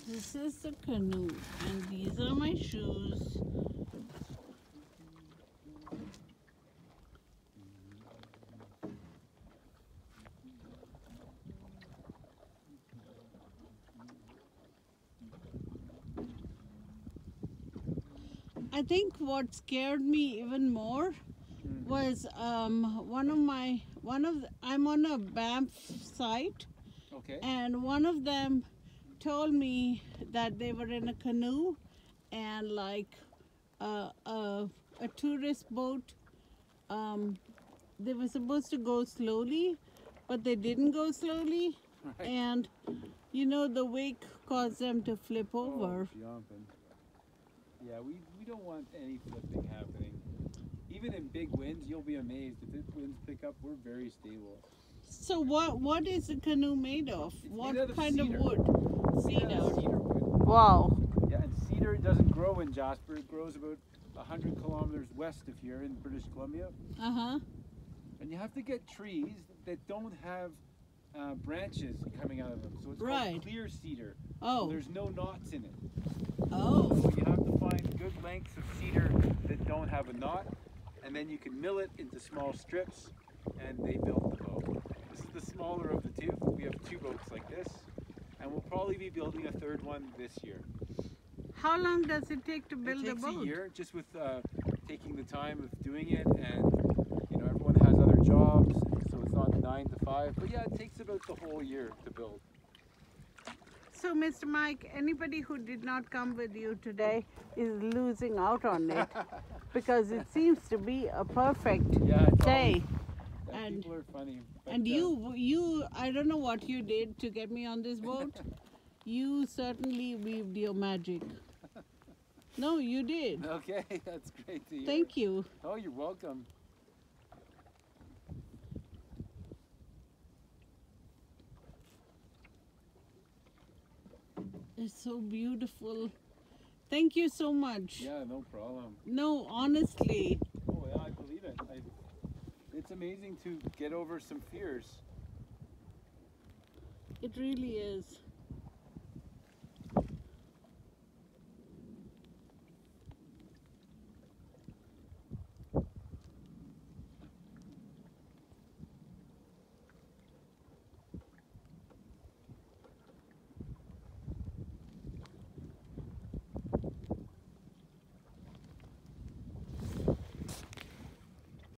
This is the canoe, and these are my shoes. I think what scared me even more was I'm on a Banff site, Okay. and one of them told me that they were in a canoe and like a tourist boat. They were supposed to go slowly, but they didn't go slowly, Right. and you know the wake caused them to flip over. Oh, jumping. Yeah, we don't want any flipping happening. Even in big winds, you'll be amazed. If the winds pick up, we're very stable. So what is the canoe made of? It's What made out of kind cedar. of wood? It's made out of Cedar. cedar wood. Wow. Yeah, and cedar doesn't grow in Jasper. It grows about 100 kilometers west of here in British Columbia. Uh-huh. And you have to get trees that don't have branches coming out of them. So it's Right. called clear cedar. Oh. So there's no knots in it. Oh. So you have to find good lengths of cedar that don't have a knot, and then you can mill it into small strips, and they build the boat. This is the smaller of the two. We have two boats like this, and we'll probably be building a third one this year. How long does it take to build It a takes boat? a year, just with taking the time of doing it, and you know everyone has other jobs, so it's not 9 to 5. But yeah, it takes about the whole year to build. So, Mr. Mike, anybody who did not come with you today is losing out on it because it seems to be a perfect Yeah, it's day. always, And- people are funny. But, And you, I don't know what you did to get me on this boat. You certainly weaved your magic. No, you did. Okay, that's great to hear. Thank you. Oh, you're welcome. It's so beautiful. Thank you so much. Yeah, no problem. No, honestly. Oh, yeah, I believe it. It's amazing to get over some fears. It really is.